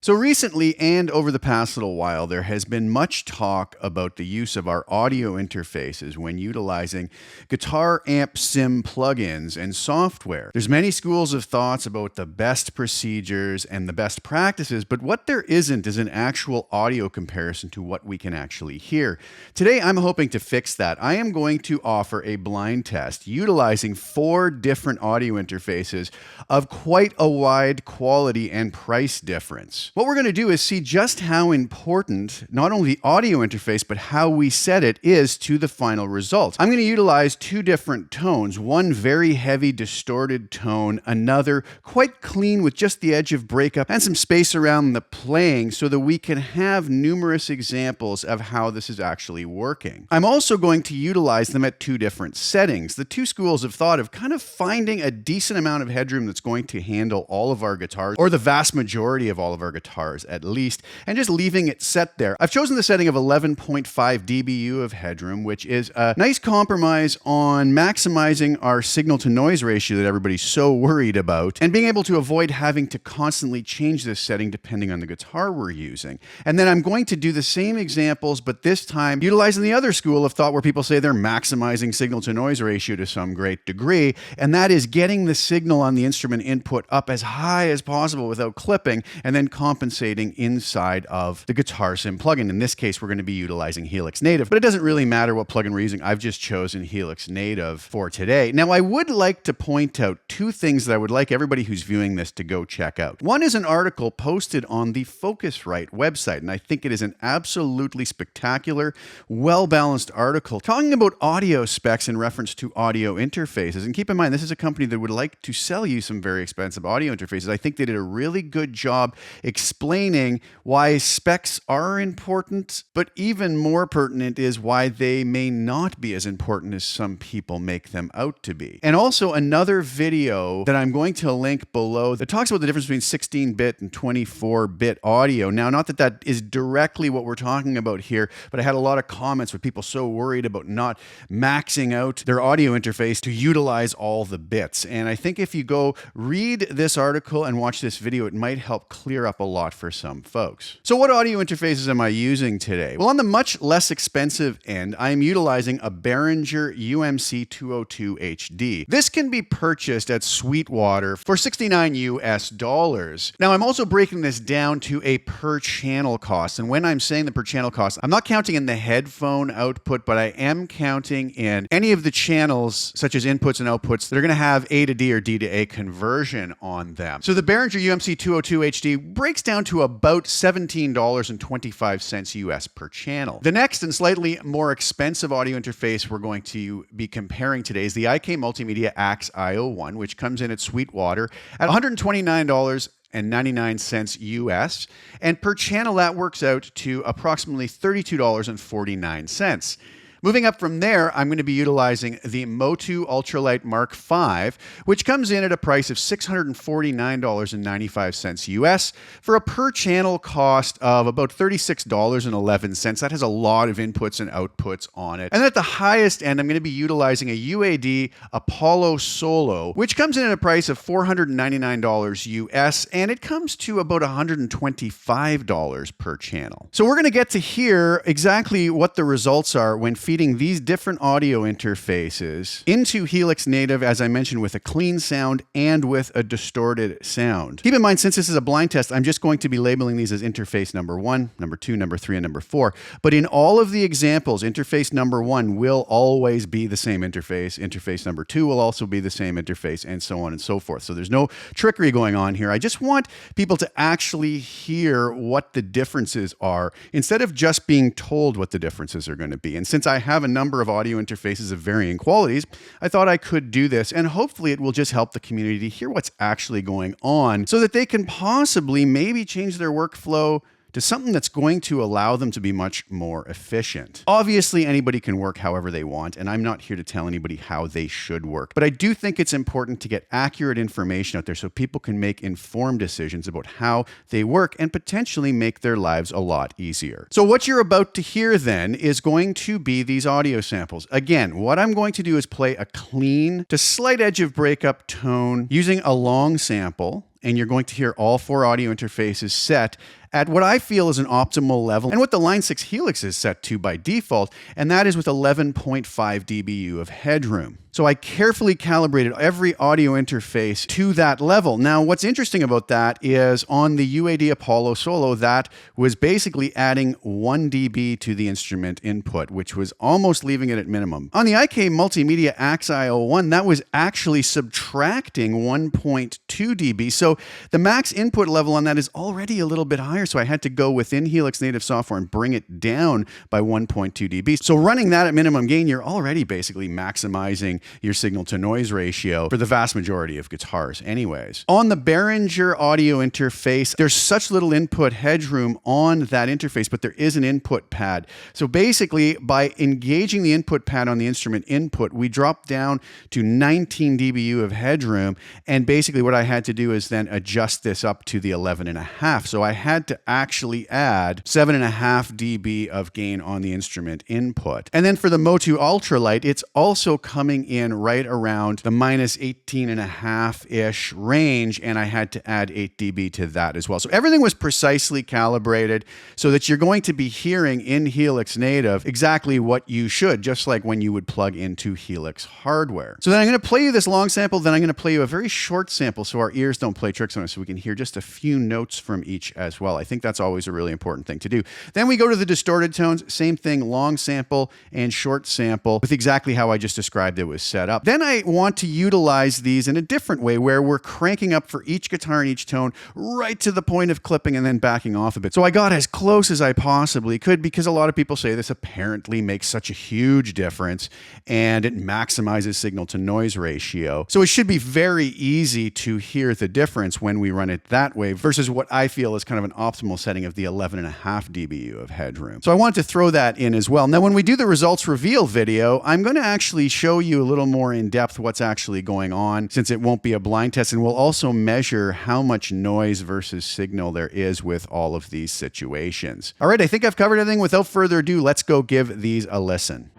So recently and over the past little while, there has been much talk about the use of our audio interfaces when utilizing guitar amp sim plugins and software. There's many schools of thoughts about the best procedures and the best practices, but what there isn't is an actual audio comparison to what we can actually hear. Today, I'm hoping to fix that. I am going to offer a blind test utilizing 4 different audio interfaces of quite a wide quality and price difference. What we're going to do is see just how important not only the audio interface, but how we set it is to the final result. I'm going to utilize 2 different tones, one very heavy distorted tone, another quite clean with just the edge of breakup and some space around the playing so that we can have numerous examples of how this is actually working. I'm also going to utilize them at 2 different settings. The 2 schools of thought of kind of finding a decent amount of headroom that's going to handle all of our guitars, or the vast majority of all of our guitars at least, and just leaving it set there. I've chosen the setting of 11.5 dBu of headroom, which is a nice compromise on maximizing our signal to noise ratio that everybody's so worried about, and being able to avoid having to constantly change this setting depending on the guitar we're using. And then I'm going to do the same examples, but this time utilizing the other school of thought where people say they're maximizing signal to noise ratio to some great degree, and that is getting the signal on the instrument input up as high as possible without clipping, and then compensating inside of the guitar sim plugin. In this case, we're going to be utilizing Helix Native, but it doesn't really matter what plugin we're using. I've just chosen Helix Native for today. Now, I would like to point out 2 things that I would like everybody who's viewing this to go check out. One is an article posted on the Focusrite website, and I think it is an absolutely spectacular, well-balanced article talking about audio specs in reference to audio interfaces. And keep in mind, this is a company that would like to sell you some very expensive audio interfaces. I think they did a really good job explaining why specs are important, but even more pertinent is why they may not be as important as some people make them out to be. And also another video that I'm going to link below that talks about the difference between 16-bit and 24-bit audio. Now, not that that is directly what we're talking about here, but I had a lot of comments with people so worried about not maxing out their audio interface to utilize all the bits. And I think if you go read this article and watch this video, it might help clear up a lot for some folks. So what audio interfaces am I using today? Well, on the much less expensive end, I am utilizing a Behringer UMC 202 HD. This can be purchased at Sweetwater for $69 US. Now, I'm also breaking this down to a per channel cost. And when I'm saying the per channel cost, I'm not counting in the headphone output, but I am counting in any of the channels, such as inputs and outputs, that are going to have A to D or D to A conversion on them. So the Behringer UMC 202 HD breaks down to about $17.25 US per channel. The next and slightly more expensive audio interface we're going to be comparing today is the IK Multimedia Axe IO1, which comes in at Sweetwater at $129.99 US, and per channel that works out to approximately $32.49. Moving up from there, I'm going to be utilizing the Motu Ultralight Mark V, which comes in at a price of $649.95 US for a per channel cost of about $36.11. That has a lot of inputs and outputs on it. And at the highest end, I'm going to be utilizing a UAD Apollo Solo, which comes in at a price of $499 US, and it comes to about $125 per channel. So we're going to get to hear exactly what the results are when feeding these different audio interfaces into Helix Native, as I mentioned, with a clean sound and with a distorted sound. Keep in mind, since this is a blind test, I'm just going to be labeling these as interface number 1, number 2, number 3, and number 4. But in all of the examples, interface number 1 will always be the same interface. Interface number 2 will also be the same interface, and so on and so forth. So there's no trickery going on here. I just want people to actually hear what the differences are instead of just being told what the differences are going to be. And since I have a number of audio interfaces of varying qualities, I thought I could do this, and hopefully it will just help the community to hear what's actually going on so that they can possibly maybe change their workflow to something that's going to allow them to be much more efficient. Obviously, anybody can work however they want, and I'm not here to tell anybody how they should work. But I do think it's important to get accurate information out there so people can make informed decisions about how they work and potentially make their lives a lot easier. So what you're about to hear then is going to be these audio samples. Again, what I'm going to do is play a clean to slight edge of breakup tone using a long sample. and you're going to hear all 4 audio interfaces set at what I feel is an optimal level and what the Line 6 Helix is set to by default, and that is with 11.5 dBu of headroom. So I carefully calibrated every audio interface to that level. Now, what's interesting about that is on the UAD Apollo Solo, that was basically adding 1 dB to the instrument input, which was almost leaving it at minimum. On the IK Multimedia AX-I01, that was actually subtracting 1.2 dB. So the max input level on that is already a little bit higher. So I had to go within Helix native software and bring it down by 1.2 dB. So running that at minimum gain, you're already basically maximizing your signal to noise ratio for the vast majority of guitars anyways. On the Behringer audio interface, there's such little input headroom on that interface, but there is an input pad. So basically, by engaging the input pad on the instrument input, we dropped down to 19 dBu of headroom. And basically what I had to do is then adjust this up to the 11.5. So I had to actually add 7.5 dB of gain on the instrument input. And then for the Motu Ultralight, it's also coming in right around the minus 18.5-ish range, and I had to add 8 dB to that as well. So everything was precisely calibrated so that you're going to be hearing in Helix Native exactly what you should, just like when you would plug into Helix hardware. So then I'm going to play you this long sample, then I'm going to play you a very short sample so our ears don't play tricks on us, so we can hear just a few notes from each as well. I think that's always a really important thing to do. Then we go to the distorted tones, same thing, long sample and short sample with exactly how I just described it was set up. Then I want to utilize these in a different way where we're cranking up for each guitar and each tone right to the point of clipping and then backing off a bit. So I got as close as I possibly could because a lot of people say this apparently makes such a huge difference and it maximizes signal to noise ratio. So it should be very easy to hear the difference when we run it that way versus what I feel is kind of an optimal setting of the 11.5 dBu of headroom. So I wanted to throw that in as well. Now, when we do the results reveal video, I'm going to actually show you a little more in depth what's actually going on since it won't be a blind test, and we'll also measure how much noise versus signal there is with all of these situations. All right, I think I've covered everything. Without further ado, let's go give these a listen.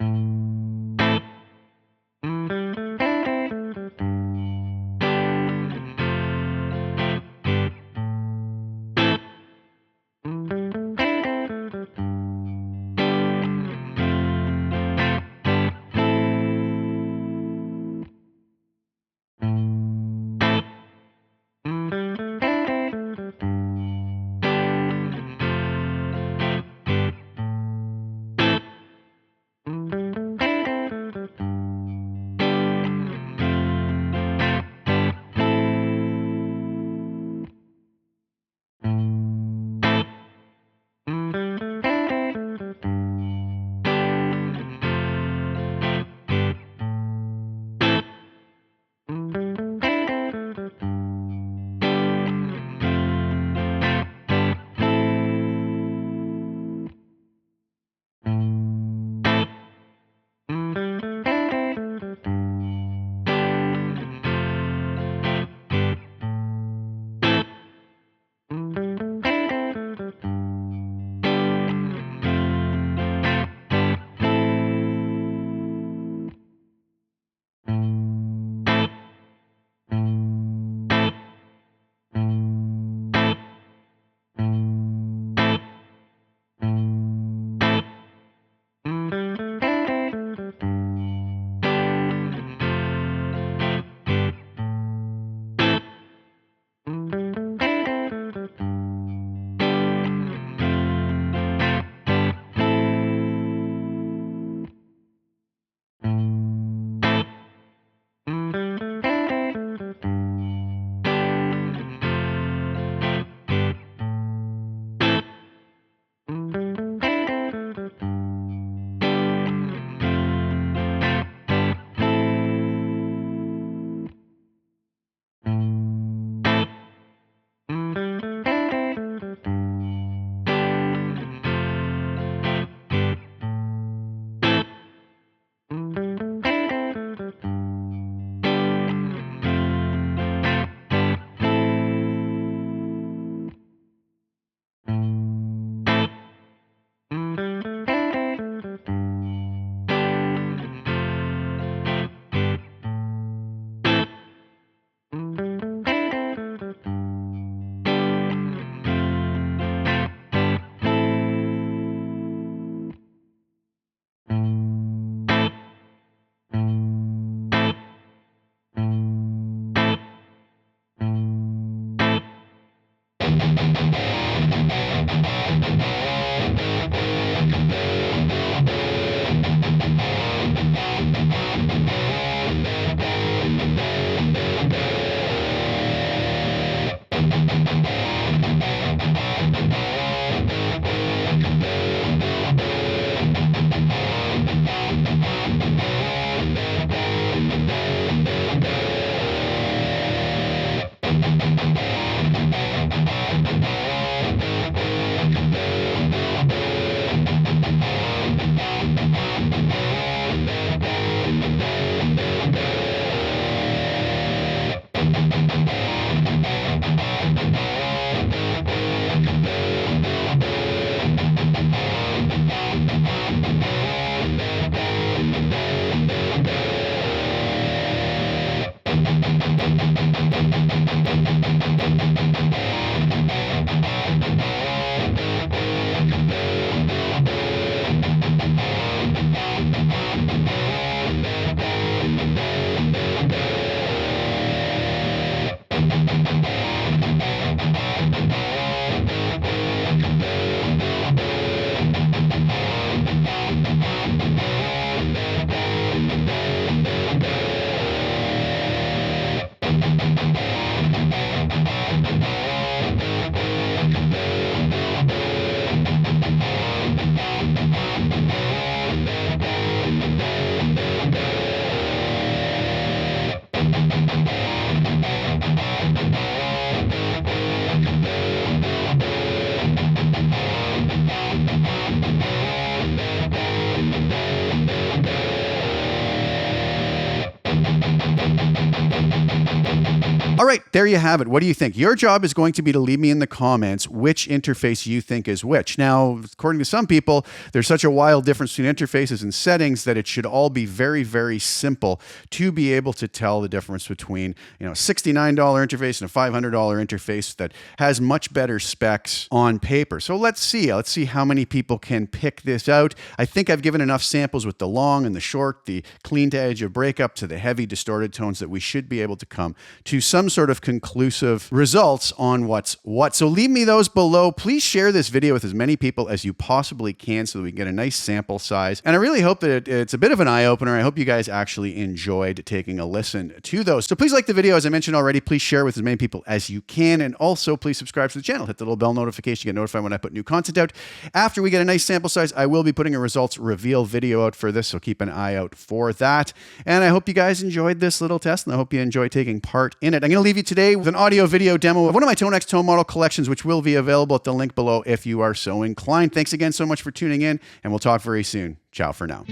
All right, there you have it. What do you think? Your job is going to be to leave me in the comments which interface you think is which. Now, according to some people, there's such a wild difference between interfaces and settings that it should all be very, very simple to be able to tell the difference between, a $69 interface and a $500 interface that has much better specs on paper. So let's see. Let's see how many people can pick this out. I think I've given enough samples with the long and the short, the clean to edge of breakup to the heavy distorted tones that we should be able to come to some sort of conclusive results on what's what. So leave me those below. Please share this video with as many people as you possibly can so that we can get a nice sample size. And I really hope that it's a bit of an eye-opener. I hope you guys actually enjoyed taking a listen to those. So please like the video, as I mentioned already. Please share with as many people as you can. And also please subscribe to the channel. Hit the little bell notification to get notified when I put new content out. After we get a nice sample size, I will be putting a results reveal video out for this, so keep an eye out for that. And I hope you guys enjoyed this little test, and I hope you enjoy taking part in it. I'm going to leave you today with an audio video demo of one of my Tonex tone model collections, which will be available at the link below if you are so inclined. Thanks again so much for tuning in, and we'll talk very soon. Ciao for now.